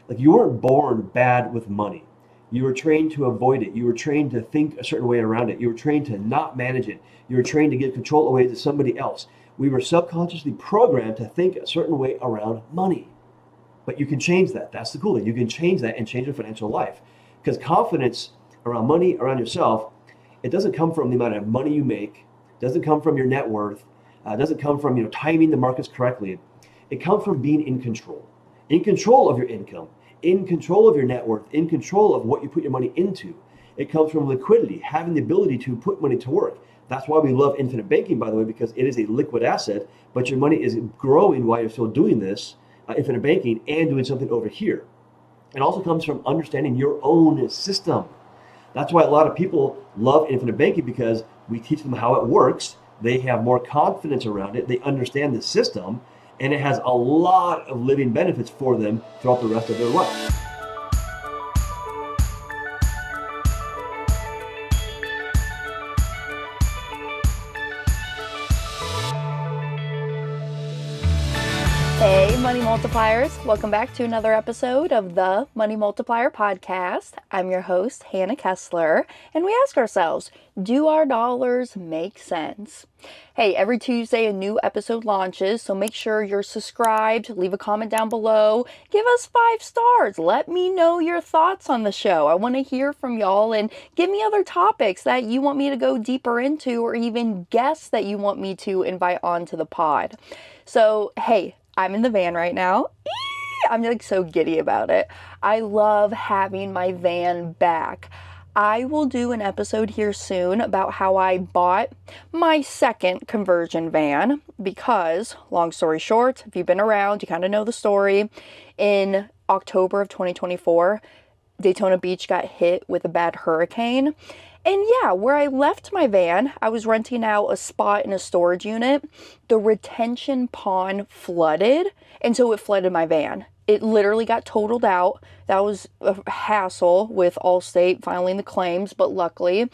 Like you weren't born bad with money. You were trained to avoid it. You were trained to think a certain way around it. You were trained to not manage it. You were trained to give control away to somebody else. We were subconsciously programmed to think a certain way around money. But you can change that. That's the cool thing. You can change that and change your financial life. Because confidence around money, around yourself, it doesn't come from the amount of money you make, doesn't come from your net worth, doesn't come from timing the markets correctly. It comes from being in control of your income, in control of your net worth, in control of what you put your money into. It comes from liquidity, having the ability to put money to work. That's why we love infinite banking, by the way, because it is a liquid asset, but your money is growing while you're still doing this, infinite banking, and doing something over here. It also comes from understanding your own system. That's why a lot of people love infinite banking because we teach them how it works. They have more confidence around it. They understand the system, and it has a lot of living benefits for them throughout the rest of their life. Hey, Money Multipliers. Welcome back to another episode of the Money Multiplier podcast. I'm your host, Hannah Kessler, and we ask ourselves, do our dollars make sense? Hey, every Tuesday a new episode launches, so make sure you're subscribed, leave a comment down below, give us 5 stars, let me know your thoughts on the show. I want to hear from y'all and give me other topics that you want me to go deeper into or even guests that you want me to invite onto the pod. So, hey, I'm in the van right now. I'm like so giddy about it. I love having my van back. I will do an episode here soon about how I bought my second conversion van because, long story short, if you've been around, you kind of know the story. In October of 2024, Daytona Beach got hit with a bad hurricane. And yeah, where I left my van, I was renting out a spot in a storage unit. The retention pond flooded, and so it flooded my van. It literally got totaled out. That was a hassle with Allstate filing the claims, but luckily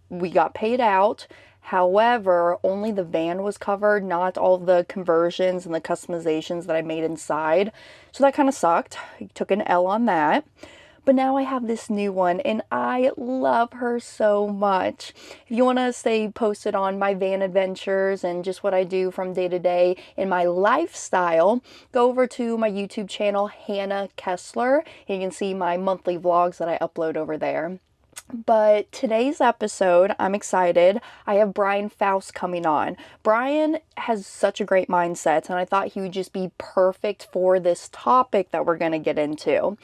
we got paid out. However, only the van was covered, not all the conversions and the customizations that I made inside. So that kind of sucked. I took an L on that. But now I have this new one and I love her so much. If you want to stay posted on my van adventures and just what I do from day to day in my lifestyle, go over to my YouTube channel, Hannah Kessler. And you can see my monthly vlogs that I upload over there. But today's episode, I'm excited. I have Brian Fouts coming on. Brian has such a great mindset, and I thought he would just be perfect for this topic that we're going to get into.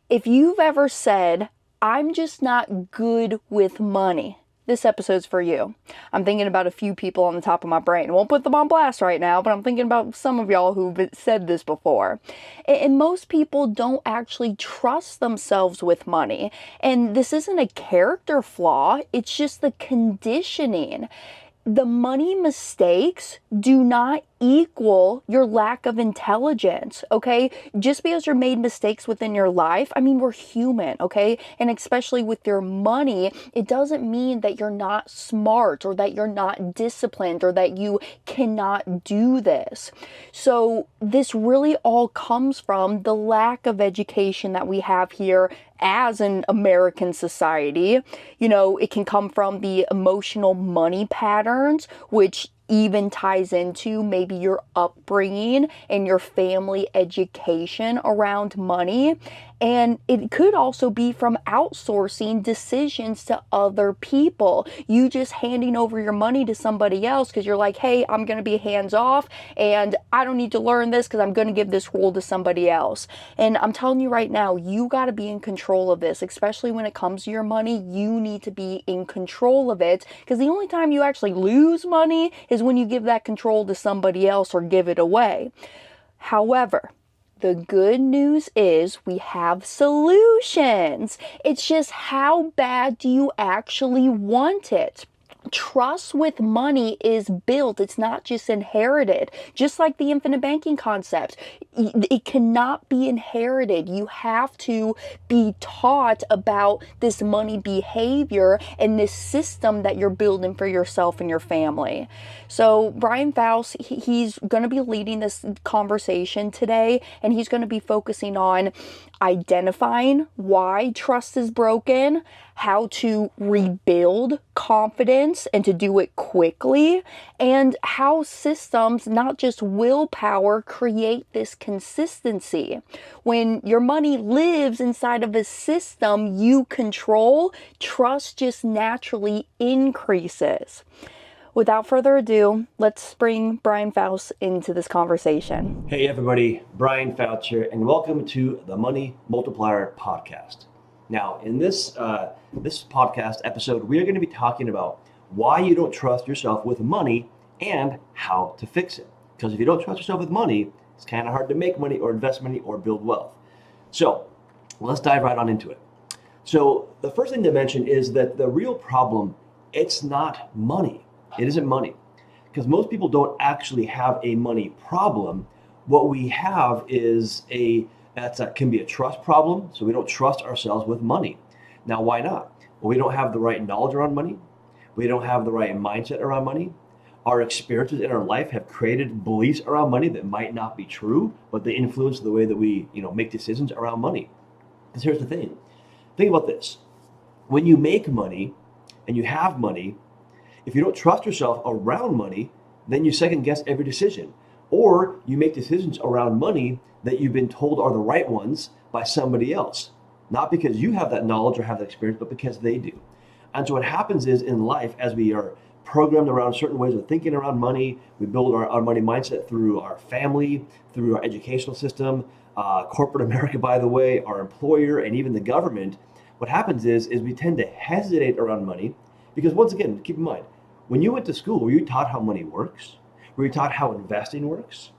If you've ever said, I'm just not good with money, this episode's for you. I'm thinking about a few people on the top of my brain. I won't put them on blast right now, but I'm thinking about some of y'all who've said this before. And most people don't actually trust themselves with money. And this isn't a character flaw, it's just the conditioning. The money mistakes do not equal your lack of intelligence, okay? Just because you're made mistakes within your life, I mean, we're human, okay? And especially with your money, it doesn't mean that you're not smart or that you're not disciplined or that you cannot do this. So this really all comes from the lack of education that we have here as an American society. You know, it can come from the emotional money patterns, which even ties into maybe your upbringing and your family education around money. And it could also be from outsourcing decisions to other people. You just handing over your money to somebody else because you're like, hey, I'm going to be hands off and I don't need to learn this because I'm going to give this role to somebody else. And I'm telling you right now, you got to be in control of this, especially when it comes to your money. You need to be in control of it because the only time you actually lose money is when you give that control to somebody else or give it away. However, the good news is we have solutions. It's just how bad do you actually want it? trust with money is built. It's not just inherited. Just like the infinite banking concept, it cannot be inherited. You have to be taught about this money behavior and this system that you're building for yourself and your family. So Brian Fouts, he's going to be leading this conversation today, and he's going to be focusing on identifying why trust is broken, how to rebuild confidence and to do it quickly, and how systems, not just willpower, create this consistency. When your money lives inside of a system you control, trust just naturally increases. Without further ado, let's bring Brian Fouts into this conversation. Hey everybody, Brian Fouts here, and welcome to the Money Multiplier podcast. Now, in this podcast episode, we are going to be talking about why you don't trust yourself with money and how to fix it. Because if you don't trust yourself with money, it's kind of hard to make money or invest money or build wealth. So let's dive right on into it. So the first thing to mention is that the real problem, it's not money. It isn't money, because most people don't actually have a money problem. What we have is can be a trust problem. So we don't trust ourselves with money. Now, why not? Well, we don't have the right knowledge around money. We don't have the right mindset around money. Our experiences in our life have created beliefs around money that might not be true, but they influence the way that we, make decisions around money. Because here's the thing. Think about this. When you make money and you have money, if you don't trust yourself around money, then you second guess every decision. Or you make decisions around money that you've been told are the right ones by somebody else. Not because you have that knowledge or have that experience, but because they do. And so what happens is in life, as we are programmed around certain ways of thinking around money, we build our money mindset through our family, through our educational system, corporate America, by the way, our employer, and even the government. What happens is we tend to hesitate around money because, once again, keep in mind, when you went to school, were you taught how money works? Were you taught how investing works?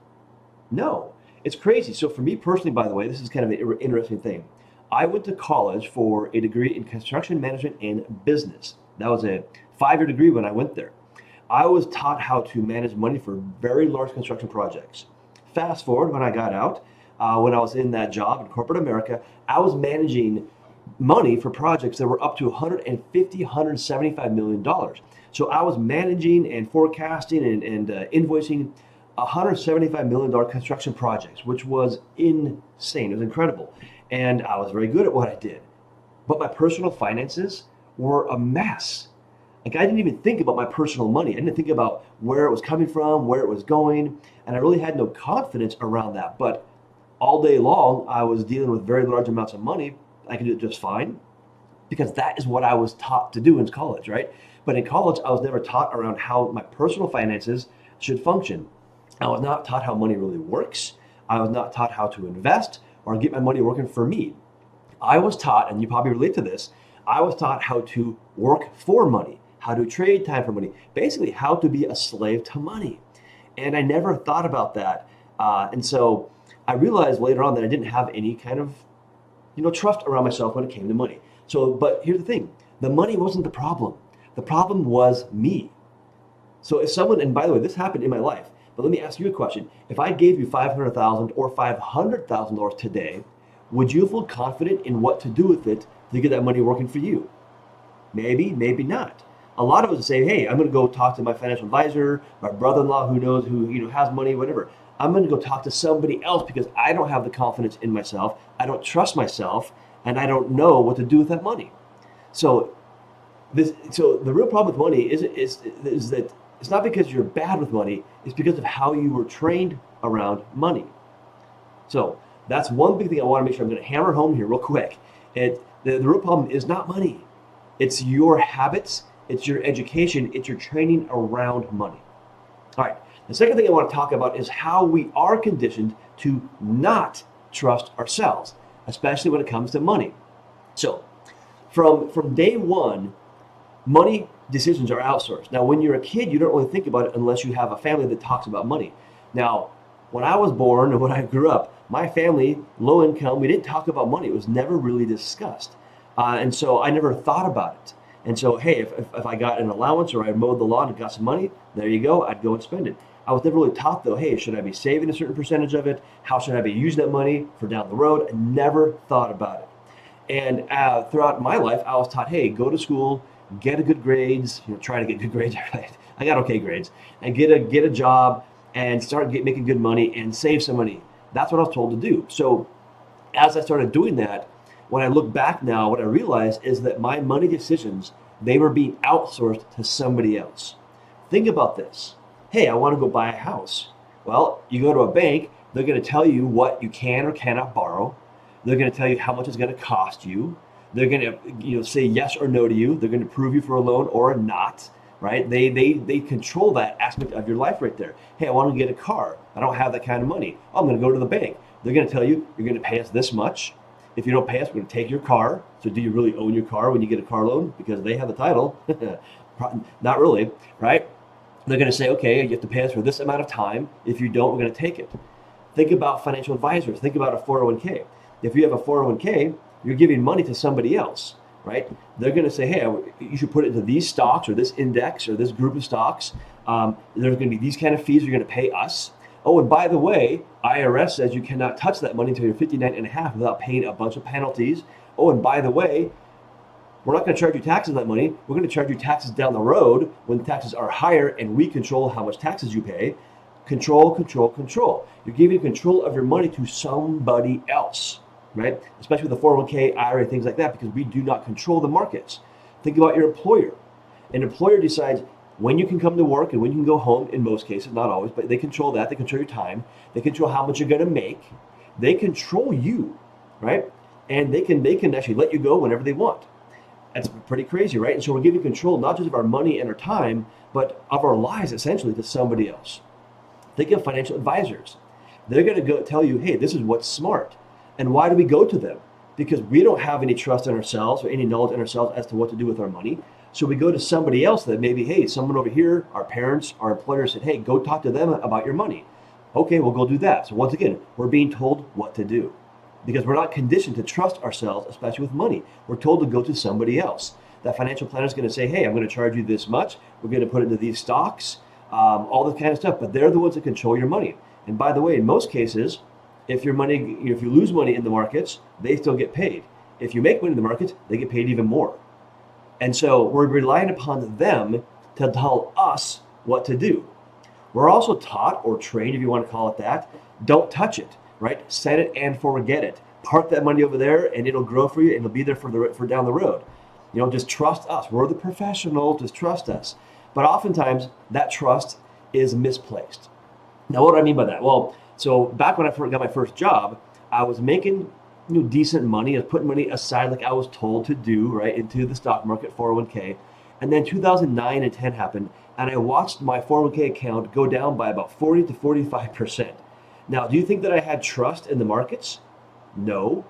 No. It's crazy. So for me personally, by the way, this is kind of an interesting thing. I went to college for a degree in construction management and business. That was a 5-year degree when I went there. I was taught how to manage money for very large construction projects. Fast forward, when I got out, when I was in that job in corporate America, I was managing money for projects that were up to $150, $175 million. So I was managing and forecasting and invoicing $175 million construction projects, which was insane. It was incredible. And I was very good at what I did. But my personal finances were a mess. Like, I didn't even think about my personal money. I didn't think about where it was coming from, where it was going. And I really had no confidence around that. But all day long, I was dealing with very large amounts of money. I could do it just fine because that is what I was taught to do in college, right? But in college, I was never taught around how my personal finances should function. I was not taught how money really works. I was not taught how to invest or get my money working for me. I was taught, and you probably relate to this, I was taught how to work for money, how to trade time for money, basically how to be a slave to money. And I never thought about that. And so I realized later on that I didn't have any kind of, trust around myself when it came to money. So, but here's the thing, the money wasn't the problem. The problem was me. So if someone, and by the way, this happened in my life, but let me ask you a question. If I gave you $500,000 or $500,000 today, would you feel confident in what to do with it to get that money working for you? Maybe, maybe not. A lot of us say, hey, I'm going to go talk to my financial advisor, my brother-in-law who knows, who has money, whatever. I'm going to go talk to somebody else because I don't have the confidence in myself. I don't trust myself, and I don't know what to do with that money. So the real problem with money is that it's not because you're bad with money, it's because of how you were trained around money. So that's one big thing I want to make sure I'm going to hammer home here real quick. The real problem is not money. It's your habits, it's your education, it's your training around money. All right, the second thing I want to talk about is how we are conditioned to not trust ourselves, especially when it comes to money. So from day one, money decisions are outsourced. Now, when you're a kid, you don't really think about it unless you have a family that talks about money. Now, when I was born and when I grew up, my family, low income, we didn't talk about money. It was never really discussed. And so I never thought about it. And so, hey, if I got an allowance or I mowed the lawn and got some money, there you go, I'd go and spend it. I was never really taught though, hey, should I be saving a certain percentage of it? How should I be using that money for down the road? I never thought about it. And throughout my life, I was taught, hey, go to school, get a good grades, try to get good grades. Right? I got okay grades, and get a job and start making good money and save some money. That's what I was told to do. So as I started doing that, when I look back now, what I realized is that my money decisions, they were being outsourced to somebody else. Think about this. Hey, I want to go buy a house. Well, you go to a bank, they're going to tell you what you can or cannot borrow. They're going to tell you how much it's going to cost you. They're going to say yes or no to you. They're going to approve you for a loan or not, right? They control that aspect of your life right there. Hey, I want to get a car. I don't have that kind of money. Oh, I'm going to go to the bank. They're going to tell you, you're going to pay us this much. If you don't pay us, we're going to take your car. So do you really own your car when you get a car loan? Because they have the title. Not really, right? They're going to say, okay, you have to pay us for this amount of time. If you don't, we're going to take it. Think about financial advisors. Think about a 401k. If you have a 401k, you're giving money to somebody else, right? They're going to say, hey, you should put it into these stocks or this index or this group of stocks. There's going to be these kind of fees you're going to pay us. Oh, and by the way, IRS says you cannot touch that money until you're 59 and a half without paying a bunch of penalties. Oh, and by the way, we're not going to charge you taxes on that money. We're going to charge you taxes down the road when the taxes are higher and we control how much taxes you pay. Control, control, control. You're giving control of your money to somebody else, right? Especially with the 401k, IRA, things like that, because we do not control the markets. Think about your employer. An employer decides when you can come to work and when you can go home, in most cases, not always, but they control that. They control your time. They control how much you're going to make. They control you, right? And they can actually let you go whenever they want. That's pretty crazy, right? And so we're giving control not just of our money and our time, but of our lives essentially to somebody else. Think of financial advisors. They're going to go tell you, hey, this is what's smart. And why do we go to them? Because we don't have any trust in ourselves or any knowledge in ourselves as to what to do with our money. So we go to somebody else that maybe, hey, someone over here, our parents, our employer said, hey, go talk to them about your money. Okay, we'll go do that. So once again, we're being told what to do because we're not conditioned to trust ourselves, especially with money. We're told to go to somebody else. That financial planner is going to say, hey, I'm going to charge you this much. We're going to put it into these stocks, all this kind of stuff. But they're the ones that control your money. And by the way, in most cases, if you lose money in the markets, they still get paid. If you make money in the markets, they get paid even more. And so we're relying upon them to tell us what to do. We're also taught or trained, if you want to call it that, don't touch it, right? Set it and forget it. Park that money over there and it'll grow for you and it'll be there for down the road. Just trust us. We're the professionals, just trust us. But oftentimes that trust is misplaced. Now, what do I mean by that? Well, so back when I got my first job, I was making decent money. I was putting money aside like I was told to do, right, into the stock market, 401k. And then 2009 and 10 happened, and I watched my 401k account go down by about 40 to 45%. Now, do you think that I had trust in the markets? No.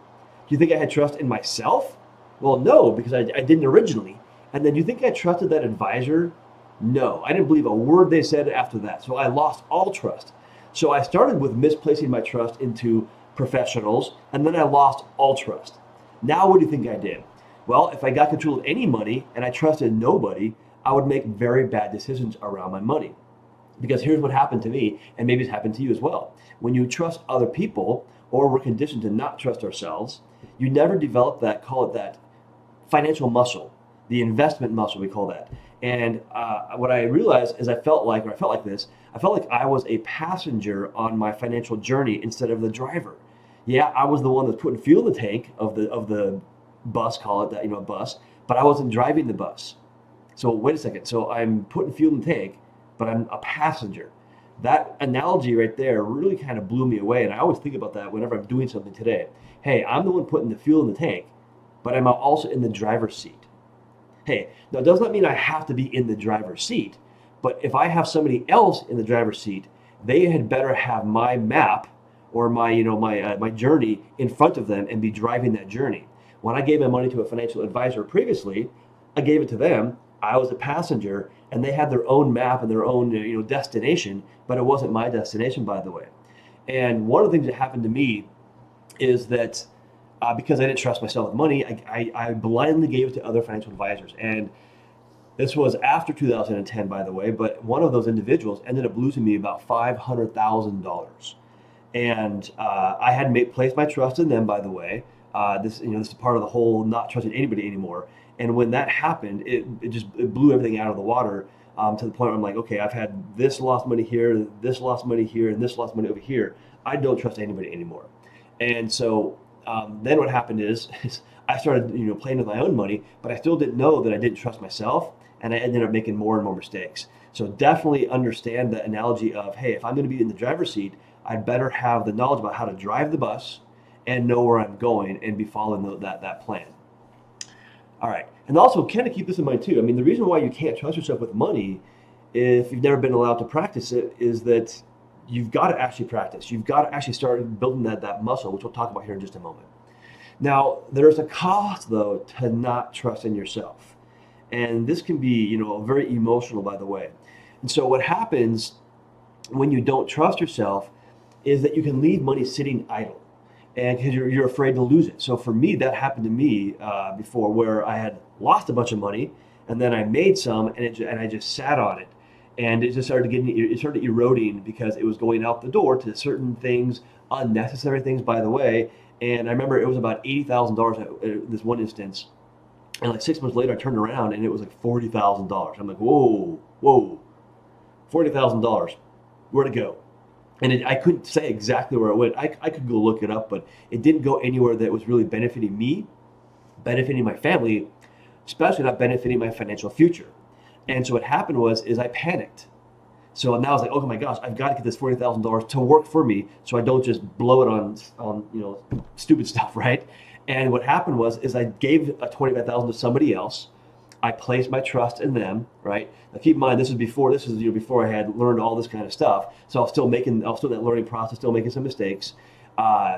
Do you think I had trust in myself? Well, no, because I didn't originally. And then do you think I trusted that advisor? No. I didn't believe a word they said after that. So I lost all trust. So I started with misplacing my trust into professionals, and then I lost all trust. Now, what do you think I did? Well, if I got control of any money and I trusted nobody, I would make very bad decisions around my money. Because here's what happened to me, and maybe it's happened to you as well. When you trust other people, or we're conditioned to not trust ourselves, you never develop that, call it that, financial muscle, the investment muscle, we call that. And what I realized is I felt like I was a passenger on my financial journey instead of the driver. Yeah, I was the one that's putting fuel in the tank of the bus, call it that, bus, but I wasn't driving the bus. So wait a second. So I'm putting fuel in the tank, but I'm a passenger. That analogy right there really kind of blew me away. And I always think about that whenever I'm doing something today. Hey, I'm the one putting the fuel in the tank, but I'm also in the driver's seat. Hey, now it does not mean I have to be in the driver's seat, but if I have somebody else in the driver's seat, they had better have my map or my journey in front of them and be driving that journey. When I gave my money to a financial advisor previously, I gave it to them. I was a passenger, and they had their own map and their own destination, but it wasn't my destination, by the way. And one of the things that happened to me is that because I didn't trust myself with money. I blindly gave it to other financial advisors. And this was after 2010, by the way, but one of those individuals ended up losing me about $500,000. And I had placed my trust in them, by the way. This is part of the whole not trusting anybody anymore. And when that happened, it blew everything out of the water, to the point where I'm like, okay, I've had this lost money here, this lost money here, and this lost money over here. I don't trust anybody anymore. And so then what happened is I started, playing with my own money, but I still didn't know that I didn't trust myself, and I ended up making more and more mistakes. So definitely understand the analogy of, hey, if I'm going to be in the driver's seat, I'd better have the knowledge about how to drive the bus and know where I'm going and be following that plan. All right. And also kind of keep this in mind too. I mean, the reason why you can't trust yourself with money, if you've never been allowed to practice it, is that you've got to actually practice. You've got to actually start building that muscle, which we'll talk about here in just a moment. Now, there's a cost, though, to not trusting yourself. And this can be, very emotional, by the way. And so what happens when you don't trust yourself is that you can leave money sitting idle, and because you're afraid to lose it. So for me, that happened to me before, where I had lost a bunch of money, and then I made some, and I just sat on it, and it started eroding because it was going out the door to certain things, unnecessary things, by the way. And I remember it was about $80,000 at this one instance, and like 6 months later, I turned around and it was like $40,000. I'm like, whoa, $40,000, where'd it go? And I couldn't say exactly where it went. I could go look it up, but it didn't go anywhere that was really benefiting me, benefiting my family, especially not benefiting my financial future. And so what happened is I panicked. So now I was like, oh my gosh, I've got to get this $40,000 to work for me, so I don't just blow it on stupid stuff, right? And what happened is I gave $25,000 to somebody else. I placed my trust in them, right? Now keep in mind, this is before I had learned all this kind of stuff. So I was still in that learning process, still making some mistakes.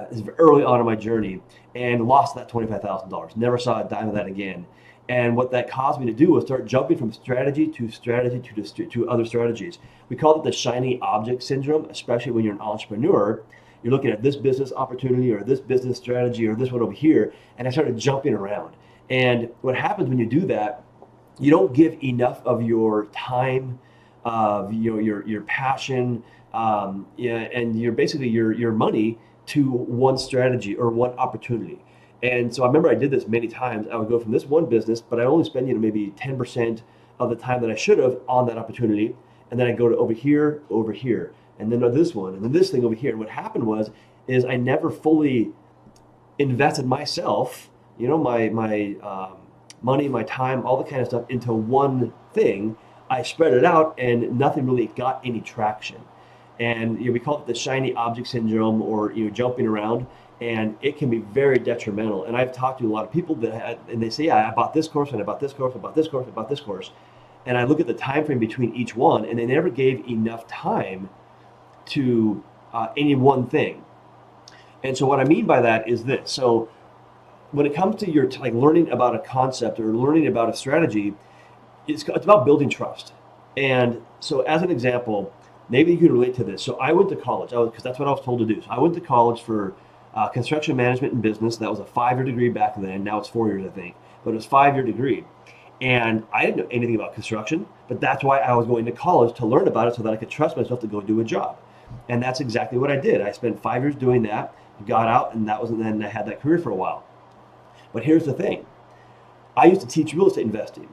This is early on in my journey, and lost that $25,000. Never saw a dime of that again. And what that caused me to do was start jumping from strategy to other strategies. We call it the shiny object syndrome, especially when you're an entrepreneur. You're looking at this business opportunity or this business strategy or this one over here, and I started jumping around. And what happens when you do that, you don't give enough of your time, of your passion, and your money to one strategy or one opportunity. And so I remember I did this many times. I would go from this one business, but I only spend maybe 10% of the time that I should have on that opportunity, and then I go to over here, and then this one, and then this thing over here. And what happened is I never fully invested myself, my money, my time, all the kind of stuff into one thing. I spread it out, and nothing really got any traction. And we call it the shiny object syndrome, or jumping around, and it can be very detrimental. And I've talked to a lot of people and they say, yeah, I bought this course, and I bought this course, I bought this course, I bought this course, and I look at the time frame between each one, and they never gave enough time to any one thing. And so what I mean by that is this: so when it comes to your learning about a concept or learning about a strategy, it's about building trust. And so as an example, maybe you can relate to this. So I went to college, because that's what I was told to do. So I went to college for construction management and business. That was a 5-year degree back then. Now it's 4 years, I think, but it was a 5-year degree. And I didn't know anything about construction, but that's why I was going to college, to learn about it so that I could trust myself to go do a job. And that's exactly what I did. I spent 5 years doing that, got out, and then I had that career for a while. But here's the thing. I used to teach real estate investing.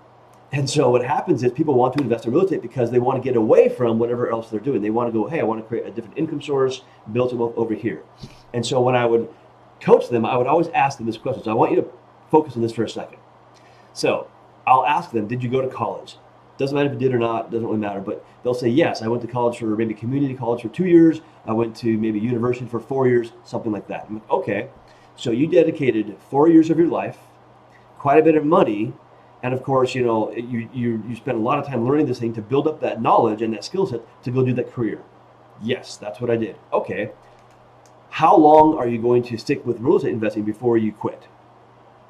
And so what happens is people want to invest in real estate because they want to get away from whatever else they're doing. They want to go, hey, I want to create a different income source, build some wealth over here. And so when I would coach them, I would always ask them this question. So I want you to focus on this for a second. So I'll ask them, did you go to college? Doesn't matter if you did or not, doesn't really matter. But they'll say, yes, I went to college for maybe community college for 2 years. I went to maybe university for 4 years, something like that. I'm like, okay, so you dedicated 4 years of your life, quite a bit of money, and of course, you spend a lot of time learning this thing to build up that knowledge and that skill set to go do that career. Yes, that's what I did. Okay, how long are you going to stick with real estate investing before you quit?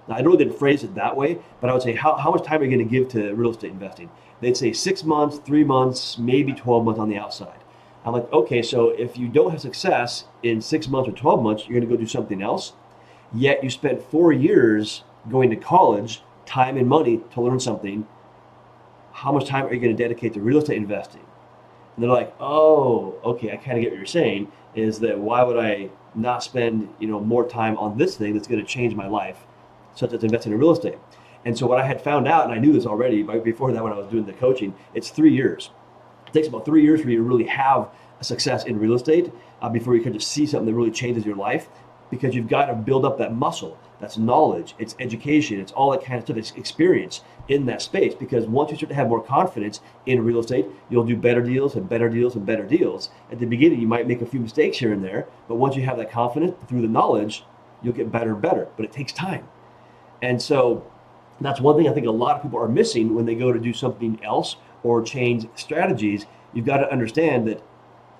Now, I really didn't phrase it that way, but I would say, how much time are you going to give to real estate investing? They'd say 6 months, 3 months, maybe 12 months on the outside. I'm like, okay, so if you don't have success in 6 months or 12 months, you're going to go do something else. yet you spent 4 years going to college, time and money to learn something. How much time are you going to dedicate to real estate investing? And they're like, oh, okay, I kind of get what you're saying, is that why would I not spend, more time on this thing that's going to change my life, such as investing in real estate? And so what I had found out, and I knew this already, but before that when I was doing the coaching, it's 3 years. It takes about 3 years for you to really have a success in real estate before you can just see something that really changes your life, because you've got to build up that muscle. That's knowledge, it's education, it's all that kind of stuff, it's experience in that space. Because once you start to have more confidence in real estate, you'll do better deals and better deals and better deals. At the beginning, you might make a few mistakes here and there, but once you have that confidence through the knowledge, you'll get better and better, but it takes time. And so that's one thing I think a lot of people are missing when they go to do something else or change strategies. You've got to understand that,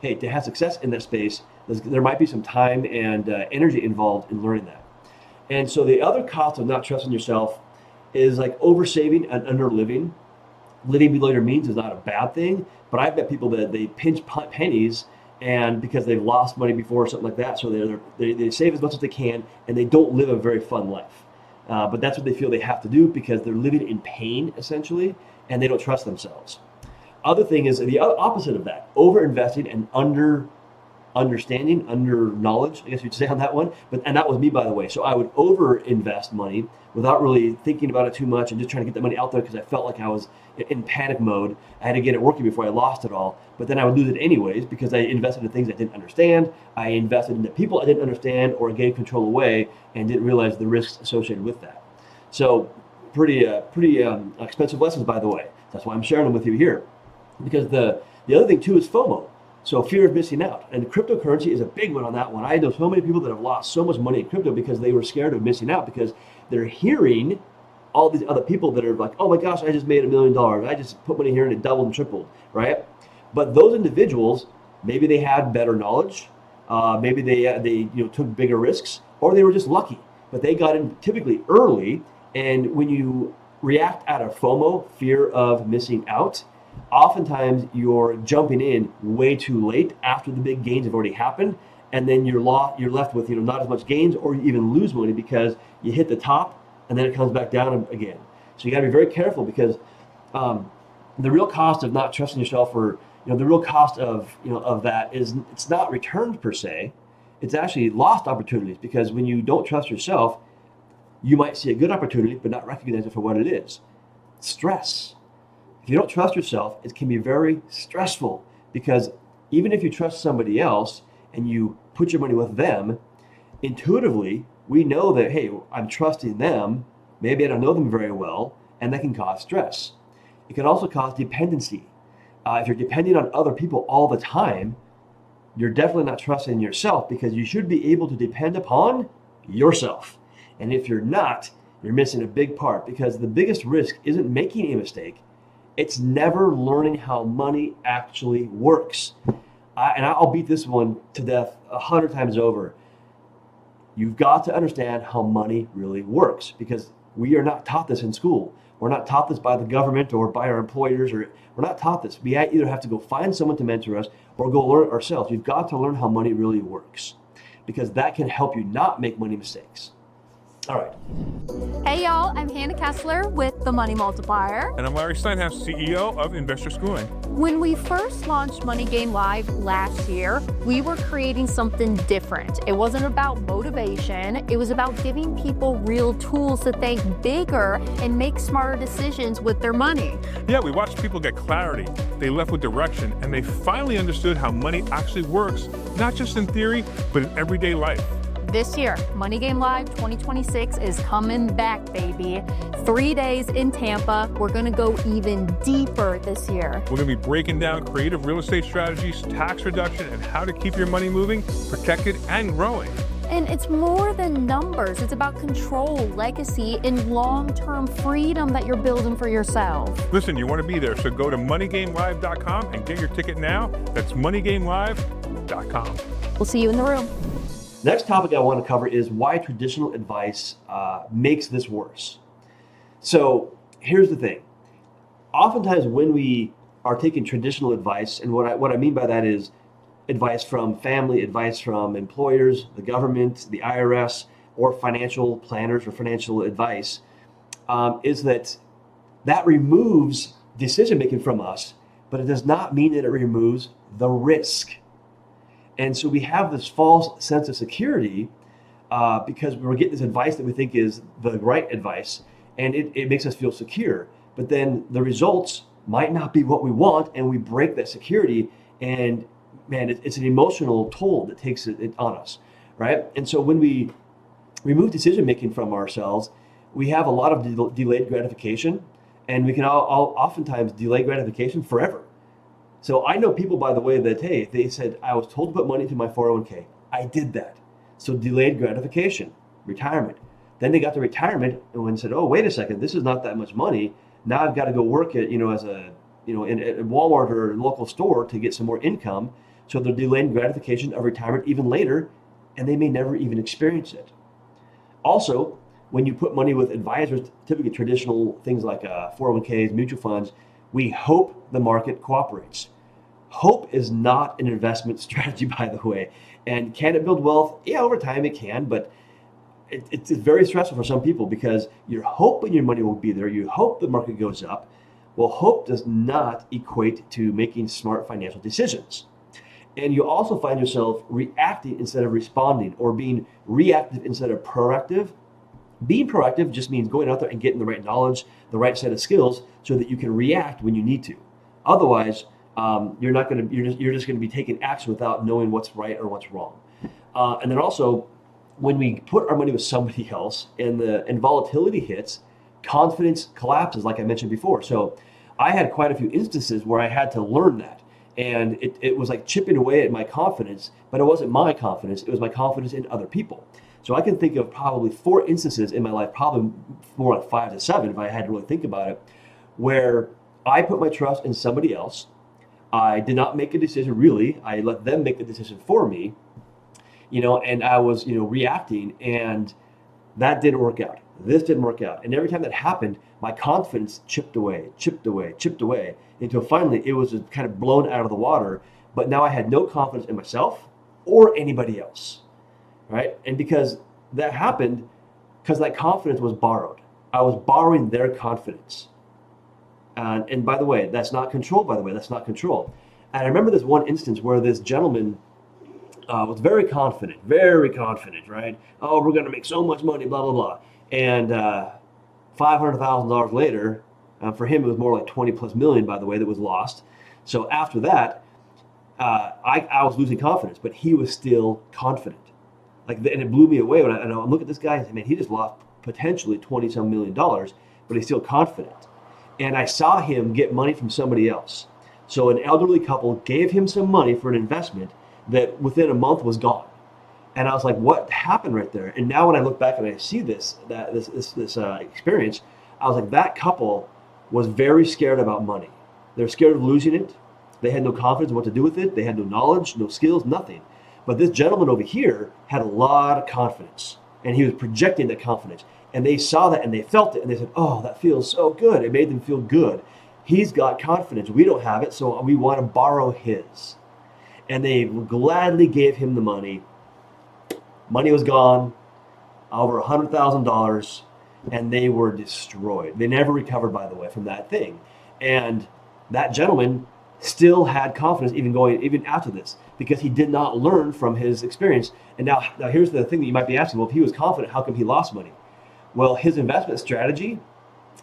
hey, to have success in that space, there might be some time and energy involved in learning that. And so the other cost of not trusting yourself is like oversaving and underliving. Living below your means is not a bad thing, but I've met people that they pinch pennies, and because they've lost money before or something like that, so they save as much as they can, and they don't live a very fun life. But that's what they feel they have to do because they're living in pain, essentially, and they don't trust themselves. Other thing is the opposite of that, over-investing and under knowledge, I guess you'd say on that one. And that was me, by the way. So I would over invest money without really thinking about it too much and just trying to get the money out there because I felt like I was in panic mode. I had to get it working before I lost it all. But then I would lose it anyways because I invested in things I didn't understand. I invested in the people I didn't understand or gave control away and didn't realize the risks associated with that. So pretty expensive lessons, by the way. That's why I'm sharing them with you here. Because the other thing too is FOMO. So fear of missing out. And cryptocurrency is a big one on that one. I know so many people that have lost so much money in crypto because they were scared of missing out because they're hearing all these other people that are like, oh my gosh, I just made $1 million. I just put money here and it doubled and tripled, right? But those individuals, maybe they had better knowledge. Maybe they took bigger risks, or they were just lucky. But they got in typically early. And when you react out of FOMO, fear of missing out, oftentimes you're jumping in way too late after the big gains have already happened, and then you're left with not as much gains, or you even lose money because you hit the top and then it comes back down again. So you got to be very careful because the real cost of not trusting yourself, or the real cost of that is it's not returns per se, it's actually lost opportunities. Because when you don't trust yourself, you might see a good opportunity but not recognize it for what it is. Stress. If you don't trust yourself, it can be very stressful, because even if you trust somebody else and you put your money with them, intuitively, we know that, hey, I'm trusting them. Maybe I don't know them very well, and that can cause stress. It can also cause dependency. If you're depending on other people all the time, you're definitely not trusting yourself, because you should be able to depend upon yourself. And if you're not, you're missing a big part, because the biggest risk isn't making a mistake. It's never learning how money actually works. And I'll beat this one to death 100 times over. You've got to understand how money really works, because we are not taught this in school. We're not taught this by the government or by our employers, or we're not taught this. We either have to go find someone to mentor us or go learn it ourselves. You've got to learn how money really works, because that can help you not make money mistakes. All right. Hey y'all, I'm Hannah Kessler with the Money Multiplier. And I'm Larry Steinhaus, CEO of Investor Schooling. When we first launched Money Game Live last year, we were creating something different. It wasn't about motivation. It was about giving people real tools to think bigger and make smarter decisions with their money. Yeah, we watched people get clarity. They left with direction, and they finally understood how money actually works, not just in theory, but in everyday life. This year, Money Game Live 2026 is coming back, baby. 3 days in Tampa. We're going to go even deeper this year. We're going to be breaking down creative real estate strategies, tax reduction, and how to keep your money moving, protected, and growing. And it's more than numbers. It's about control, legacy, and long-term freedom that you're building for yourself. Listen, you want to be there, so go to moneygamelive.com and get your ticket now. That's moneygamelive.com. We'll see you in the room. Next topic I want to cover is why traditional advice makes this worse. So here's the thing. Oftentimes when we are taking traditional advice, and what I mean by that is advice from family, advice from employers, the government, the IRS, or financial planners or financial advice, is that removes decision making from us, but it does not mean that it removes the risk. And so we have this false sense of security because we're getting this advice that we think is the right advice, and it makes us feel secure. But then the results might not be what we want, and we break that security, and man, it's an emotional toll that takes it on us, right? And so when we remove decision making from ourselves, we have a lot of delayed gratification, and we can oftentimes delay gratification forever. So I know people, by the way, that, hey, they said, I was told to put money into my 401k. I did that. So delayed gratification, retirement. Then they got to retirement and said, oh, wait a second, this is not that much money. Now I've got to go work at, as a, in at Walmart or a local store to get some more income. So they're delaying gratification of retirement even later, and they may never even experience it. Also, when you put money with advisors, typically traditional things like 401ks, mutual funds, we hope the market cooperates. Hope is not an investment strategy, by the way. And can it build wealth? Yeah, over time it can, but it's very stressful for some people because you're hoping your money will be there. You hope the market goes up. Well, hope does not equate to making smart financial decisions. And you also find yourself reacting instead of responding, or being reactive instead of proactive. Being proactive just means going out there and getting the right knowledge, the right set of skills, so that you can react when you need to. Otherwise, you're just going to be taking action without knowing what's right or what's wrong. And then also, when we put our money with somebody else and volatility hits, confidence collapses, like I mentioned before. So I had quite a few instances where I had to learn that. And it was like chipping away at my confidence, but it wasn't my confidence, it was my confidence in other people. So I can think of probably 4 instances in my life, probably more like 5 to 7 if I had to really think about it, where I put my trust in somebody else. I did not make a decision really. I let them make the decision for me, and I was, reacting, and that didn't work out. This didn't work out. And every time that happened, my confidence chipped away, until finally it was just kind of blown out of the water. But now I had no confidence in myself or anybody else, right? And because that happened, because that confidence was borrowed. I was borrowing their confidence. And by the way, that's not control, that's not control. And I remember this one instance where this gentleman was very confident, right? Oh, we're going to make so much money, blah, blah, blah. And $500,000 later, for him, it was more like 20 plus million, by the way, that was lost. So after that, I was losing confidence, but he was still confident. And it blew me away when I look at this guy and say, man, he just lost potentially 20 some $million, but he's still confident. And I saw him get money from somebody else. So an elderly couple gave him some money for an investment that within a month was gone. And I was like, what happened right there? And now when I look back and I see this experience, I was like, that couple was very scared about money. They're scared of losing it. They had no confidence in what to do with it. They had no knowledge, no skills, nothing. But this gentleman over here had a lot of confidence, and he was projecting that confidence. And they saw that and they felt it, and they said, oh, that feels so good. It made them feel good. He's got confidence. We don't have it, so we want to borrow his. And they gladly gave him the money. Money was gone, over $100,000, and they were destroyed. They never recovered, by the way, from that thing. And that gentleman still had confidence even after this, because he did not learn from his experience. And now here's the thing that you might be asking, well, if he was confident, how come he lost money? Well, his investment strategy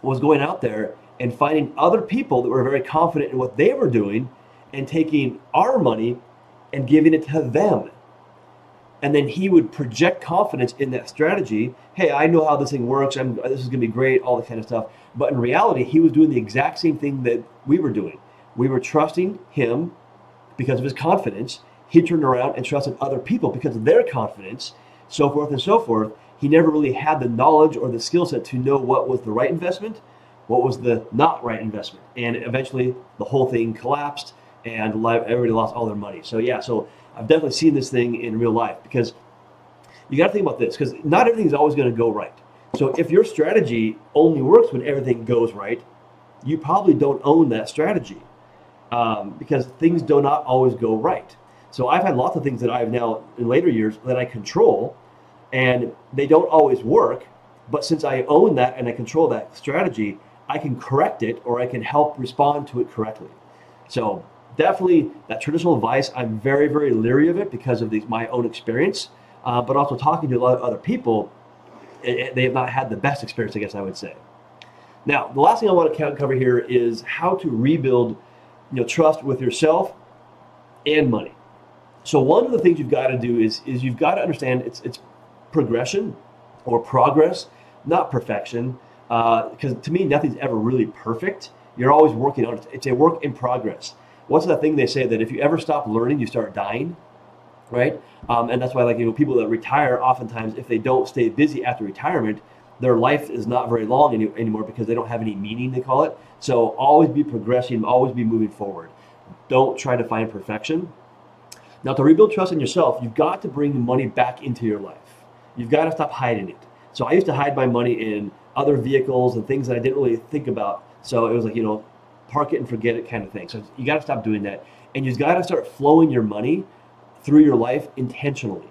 was going out there and finding other people that were very confident in what they were doing and taking our money and giving it to them. And then he would project confidence in that strategy. Hey, I know how this thing works. This is going to be great, all that kind of stuff. But in reality, he was doing the exact same thing that we were doing. We were trusting him because of his confidence. He turned around and trusted other people because of their confidence, so forth and so forth. He never really had the knowledge or the skill set to know what was the right investment, what was the not right investment. And eventually the whole thing collapsed and everybody lost all their money. So I've definitely seen this thing in real life, because you got to think about this, because not everything is always going to go right. So if your strategy only works when everything goes right, you probably don't own that strategy, because things do not always go right. So I've had lots of things that I've now in later years that I control, And they don't always work, but since I own that and I control that strategy, I can correct it or I can help respond to it correctly. So definitely that traditional advice, I'm very, very leery of it because of my own experience, but also talking to a lot of other people, they have not had the best experience, I guess I would say. Now, the last thing I want to cover here is how to rebuild, trust with yourself and money. So one of the things you've got to do is you've got to understand it's progression or progress, not perfection. Because to me, nothing's ever really perfect. You're always working on it. It's a work in progress. What's that thing they say that if you ever stop learning, you start dying, right? And that's why, people that retire, oftentimes, if they don't stay busy after retirement, their life is not very long anymore because they don't have any meaning, they call it. So always be progressing, always be moving forward. Don't try to find perfection. Now, to rebuild trust in yourself, you've got to bring money back into your life. You've got to stop hiding it. So I used to hide my money in other vehicles and things that I didn't really think about. So it was like, park it and forget it kind of thing. So you got to stop doing that. And you've got to start flowing your money through your life intentionally.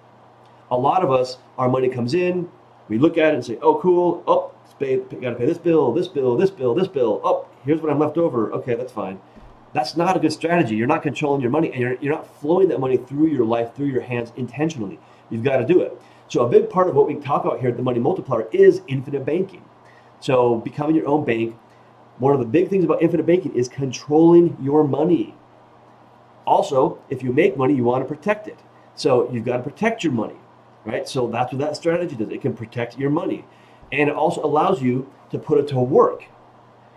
A lot of us, our money comes in, we look at it and say, oh, cool. Oh, got to pay this bill, this bill, this bill, this bill. Oh, here's what I'm left over. Okay, that's fine. That's not a good strategy. You're not controlling your money, and you're not flowing that money through your life, through your hands intentionally. You've got to do it. So a big part of what we talk about here at the Money Multiplier is infinite banking. So becoming your own bank. One of the big things about infinite banking is controlling your money. Also, if you make money, you want to protect it. So you've got to protect your money, right? So that's what that strategy does. It can protect your money. And it also allows you to put it to work,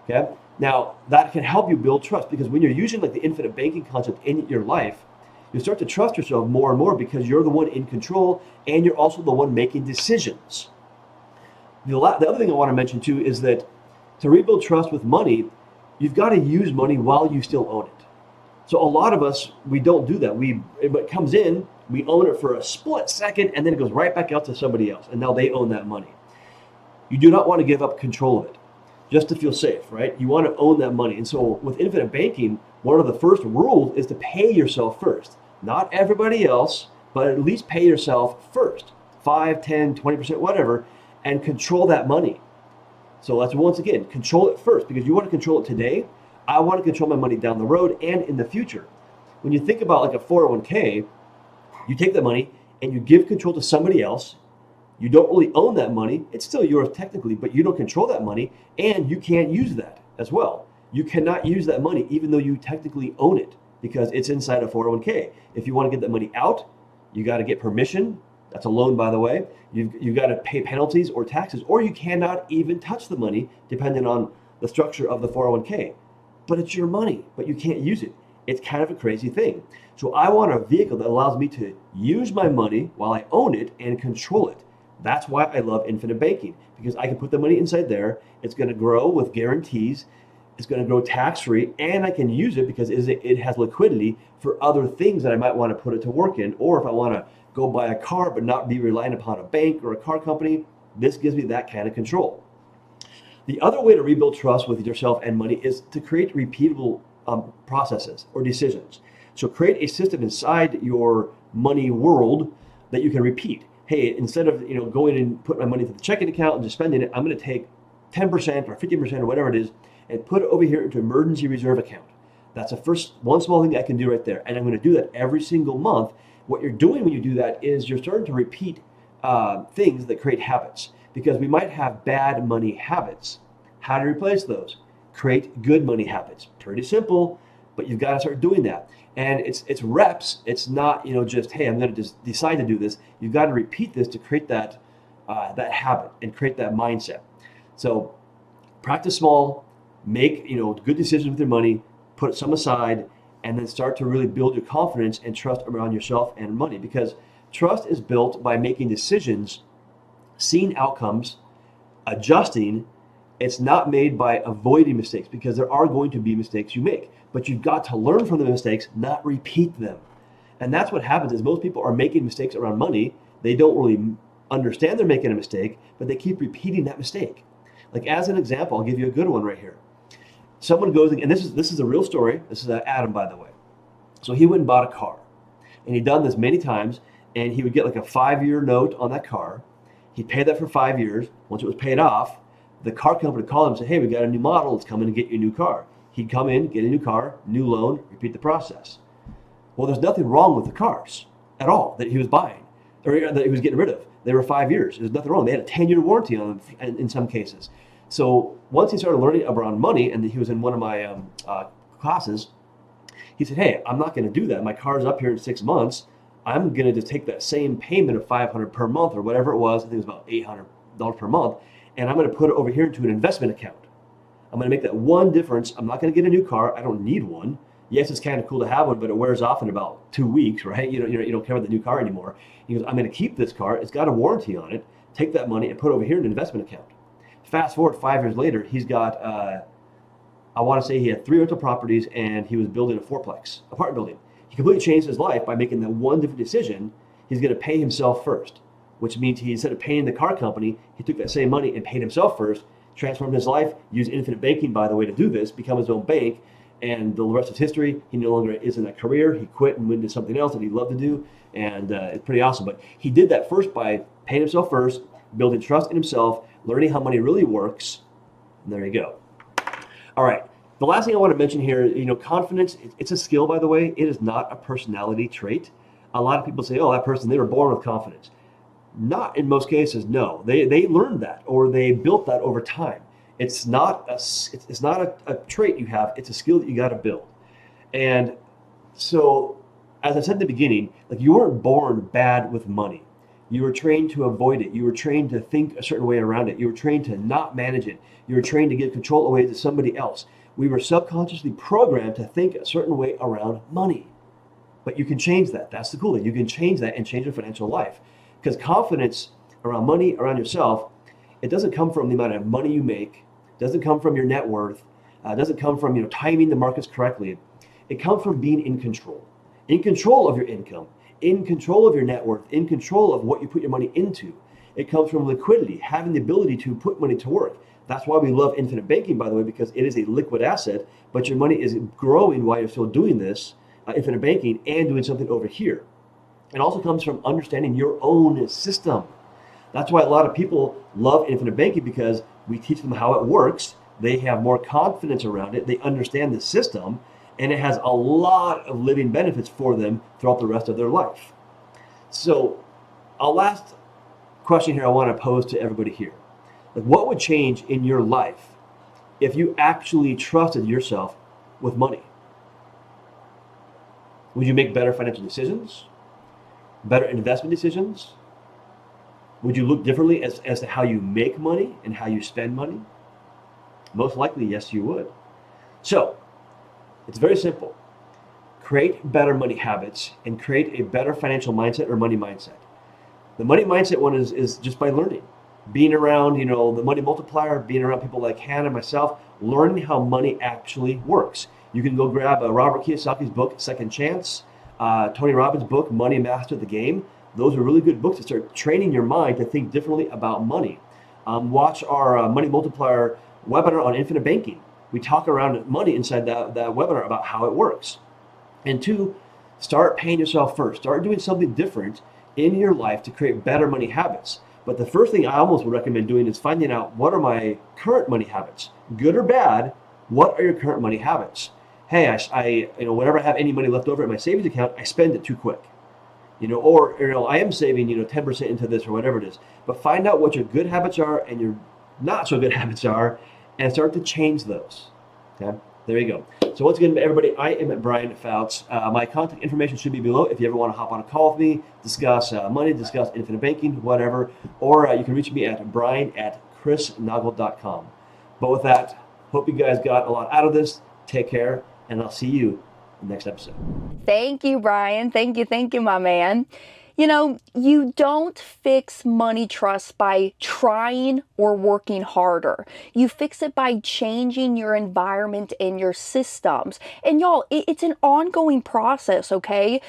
okay? Now, that can help you build trust because when you're using like the infinite banking concept in your life, you start to trust yourself more and more because you're the one in control and you're also the one making decisions. The other thing I want to mention too is that to rebuild trust with money, you've got to use money while you still own it. So a lot of us, we don't do that. It comes in, we own it for a split second, and then it goes right back out to somebody else, and now they own that money. You do not want to give up control of it just to feel safe, right? You want to own that money. And so with infinite banking, one of the first rules is to pay yourself first. Not everybody else, but at least pay yourself first. 5, 10, 20%, whatever, and control that money. So let's once again, control it first because you want to control it today. I want to control my money down the road and in the future. When you think about like a 401k, you take that money and you give control to somebody else. You don't really own that money. It's still yours technically, but you don't control that money and you can't use that as well. You cannot use that money even though you technically own it because it's inside a 401k. If you want to get that money out, you got to get permission. That's a loan, by the way. You've got to pay penalties or taxes, or you cannot even touch the money depending on the structure of the 401k. But it's your money, but you can't use it. It's kind of a crazy thing. So I want a vehicle that allows me to use my money while I own it and control it. That's why I love infinite banking, because I can put the money inside there. It's going to grow with guarantees. It's going to grow tax-free, and I can use it because it has liquidity for other things that I might want to put it to work in, or if I want to go buy a car but not be reliant upon a bank or a car company, this gives me that kind of control. The other way to rebuild trust with yourself and money is to create repeatable processes or decisions. So create a system inside your money world that you can repeat. Hey, instead of going and putting my money into the checking account and just spending it, I'm going to take 10% or 15% or whatever it is and put it over here into emergency reserve account. That's the first one small thing I can do right there. And I'm going to do that every single month. What you're doing when you do that is you're starting to repeat things that create habits, because we might have bad money habits. How to replace those? Create good money habits. Pretty simple, but you've got to start doing that. And it's reps. It's not just, hey, I'm going to just decide to do this. You've got to repeat this to create that habit and create that mindset. So practice small, make good decisions with your money, put some aside, and then start to really build your confidence and trust around yourself and money, because trust is built by making decisions, seeing outcomes, adjusting. It's not made by avoiding mistakes, because there are going to be mistakes you make, but you've got to learn from the mistakes, not repeat them. And that's what happens is most people are making mistakes around money. They don't really understand they're making a mistake, but they keep repeating that mistake. Like as an example, I'll give you a good one right here. Someone goes, and this is a real story. This is Adam, by the way. So he went and bought a car, and he'd done this many times, and he would get like a 5-year note on that car, He paid that for 5 years. Once it was paid off, the car company would call him and say, hey, we got a new model. Let's come in and get you a new car. He'd come in, get a new car, new loan, repeat the process. Well, there's nothing wrong with the cars at all that he was buying or that he was getting rid of. They were 5 years. There's nothing wrong. They had a 10-year warranty on them in some cases. So once he started learning around money, and he was in one of my classes, he said, hey, I'm not going to do that. My car's up here in 6 months. I'm going to just take that same payment of $500 per month or whatever it was. I think it was about $800 per month. And I'm going to put it over here into an investment account. I'm going to make that one difference. I'm not going to get a new car. I don't need one. Yes, it's kind of cool to have one, but it wears off in about 2 weeks, right? You don't care about the new car anymore. He goes, I'm going to keep this car. It's got a warranty on it. Take that money and put it over here in an investment account. Fast forward 5 years later, he's got, I want to say he had 3 rental properties and he was building a 4-plex apartment building. He completely changed his life by making that one different decision. He's going to pay himself first, which means he, instead of paying the car company, he took that same money and paid himself first, transformed his life, used infinite banking, by the way, to do this, become his own bank, and the rest is history. He no longer is in that career. He quit and went into something else that he loved to do, and it's pretty awesome. But he did that first by paying himself first, building trust in himself, learning how money really works, and there you go. All right. The last thing I want to mention here, confidence, it's a skill, by the way. It is not a personality trait. A lot of people say, oh, that person, they were born with confidence. Not in most cases, no. They learned that or they built that over time. It's not a trait you have. It's a skill that you got to build. And so, as I said at the beginning, like you weren't born bad with money. You were trained to avoid it. You were trained to think a certain way around it. You were trained to not manage it. You were trained to give control away to somebody else. We were subconsciously programmed to think a certain way around money. But you can change that. That's the cool thing. You can change that and change your financial life. Because confidence around money, around yourself, it doesn't come from the amount of money you make. It doesn't come from your net worth. It doesn't come from timing the markets correctly. It comes from being in control of your income, in control of your net worth, in control of what you put your money into. It comes from liquidity, having the ability to put money to work. That's why we love infinite banking, by the way, because it is a liquid asset, but your money is growing while you're still doing this, infinite banking, and doing something over here. It also comes from understanding your own system. That's why a lot of people love infinite banking, because we teach them how it works. They have more confidence around it. They understand the system, and it has a lot of living benefits for them throughout the rest of their life. So, a last question here I want to pose to everybody here. Like, what would change in your life if you actually trusted yourself with money? Would you make better financial decisions? Better investment decisions? Would you look differently as to how you make money and how you spend money? Most likely, yes, you would. So, it's very simple. Create better money habits and create a better financial mindset or money mindset. The money mindset one is just by learning. Being around, the money multiplier, being around people like Hannah and myself, learning how money actually works. You can go grab Robert Kiyosaki's book, Second Chance, Tony Robbins' book, Money Master the Game. Those are really good books to start training your mind to think differently about money. Watch our Money Multiplier webinar on infinite banking. We talk around money inside that webinar about how it works. And 2, start paying yourself first. Start doing something different in your life to create better money habits. But the first thing I almost would recommend doing is finding out, what are my current money habits? Good or bad, what are your current money habits? Hey, I whenever I have any money left over in my savings account, I spend it too quick. Or I am saving 10% into this or whatever it is. But find out what your good habits are and your not so good habits are, and start to change those. Okay, there you go. So once again, everybody, I am at Brian Fouts. My contact information should be below if you ever want to hop on a call with me, discuss money, discuss infinite banking, whatever. Or you can reach me at brian@chrisnagel.com. But with that, hope you guys got a lot out of this. Take care, and I'll see you in the next episode. Thank you, Brian. Thank you, my man. You don't fix money trust by trying or working harder. You fix it by changing your environment and your systems. And y'all, it's an ongoing process, okay?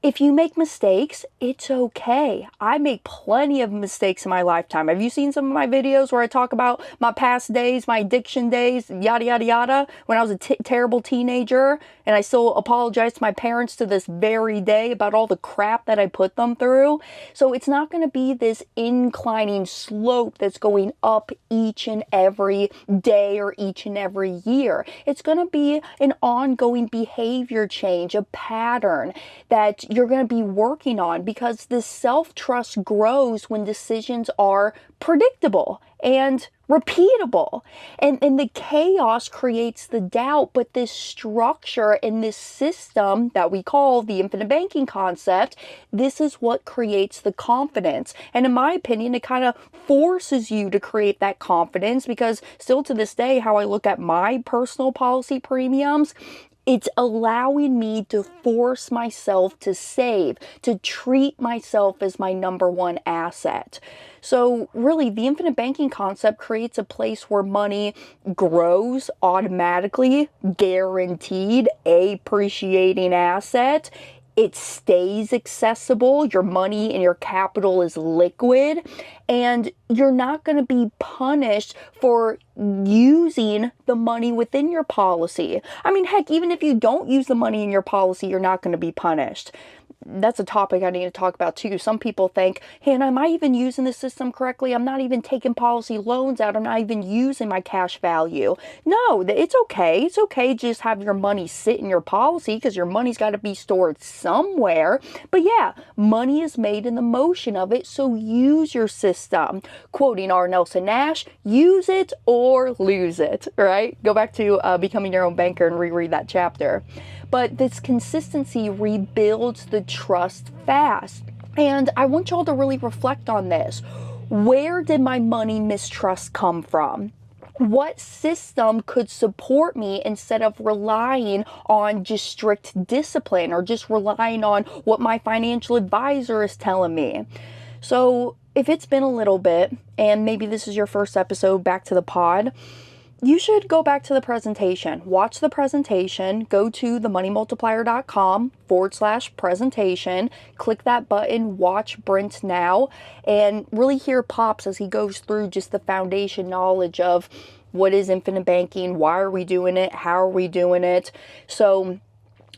if you make mistakes, it's okay. I make plenty of mistakes in my lifetime. Have you seen some of my videos where I talk about my past days, my addiction days, yada, yada, yada, when I was a terrible teenager, and I still apologize to my parents to this very day about all the crap that I put them through? So it's not going to be this inclining slope that's going up each and every day or each and every year. It's going to be an ongoing behavior change, a pattern that you're going to be working on, because this self-trust grows when decisions are predictable and repeatable. And the chaos creates the doubt, but this structure and this system that we call the infinite banking concept, this is what creates the confidence. And in my opinion, it kind of forces you to create that confidence, because still to this day, how I look at my personal policy premiums, it's allowing me to force myself to save, to treat myself as my number one asset. So really, the infinite banking concept creates a place where money grows automatically, guaranteed, appreciating asset. It stays accessible. Your money and your capital is liquid, and you're not going to be punished for using the money within your policy. I mean, heck, even if you don't use the money in your policy, you're not going to be punished. That's a topic I need to talk about too. Some people think, hey, am I even using the system correctly? I'm not even taking policy loans out. I'm not even using my cash value. No, it's okay. It's okay to just have your money sit in your policy, because your money's got to be stored somewhere. But yeah, money is made in the motion of it, so use your system. Quoting R. Nelson Nash, use it or lose it, right? Go back to Becoming Your Own Banker and reread that chapter. But this consistency rebuilds the trust fast. And I want y'all to really reflect on this. Where did my money mistrust come from? What system could support me instead of relying on just strict discipline, or just relying on what my financial advisor is telling me? So if it's been a little bit, and maybe this is your first episode back to the pod, you should go back to the presentation, watch the presentation, go to themoneymultiplier.com/presentation, click that button, watch Brent now, and really hear Pops as he goes through just the foundation knowledge of what is infinite banking, why are we doing it, how are we doing it. So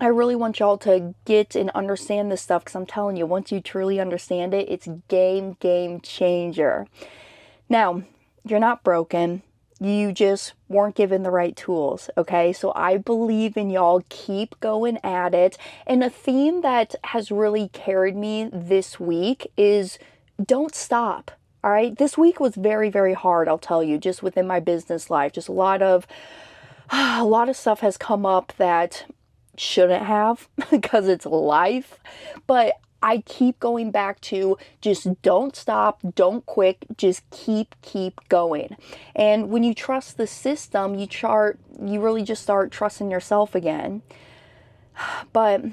I really want y'all to get and understand this stuff, because I'm telling you, once you truly understand it, it's game changer. Now, you're not broken. You just weren't given the right tools, okay? So I believe in y'all. Keep going at it. And a theme that has really carried me this week is don't stop, all right? This week was very, very hard, I'll tell you, just within my business life. Just a lot of stuff has come up that shouldn't have, because it's life. But I keep going back to just don't stop, don't quit, just keep going. And when you trust the system, you really just start trusting yourself again. But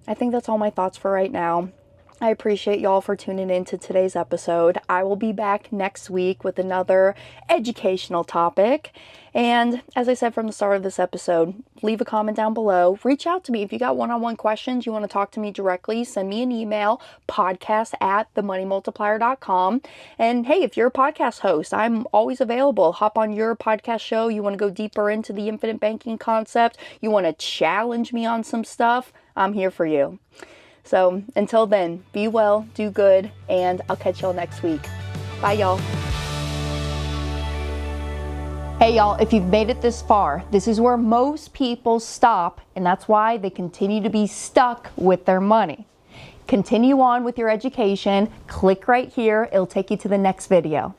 I think that's all my thoughts for right now. I appreciate y'all for tuning in to today's episode. I will be back next week with another educational topic. And as I said from the start of this episode, leave a comment down below. Reach out to me if you got one-on-one questions, you want to talk to me directly, send me an email, podcast@themoneymultiplier.com. And hey, if you're a podcast host, I'm always available. Hop on your podcast show. You want to go deeper into the infinite banking concept, you want to challenge me on some stuff, I'm here for you. So until then, be well, do good, and I'll catch y'all next week. Bye, y'all. Hey, y'all, if you've made it this far, this is where most people stop, and that's why they continue to be stuck with their money. Continue on with your education. Click right here. It'll take you to the next video.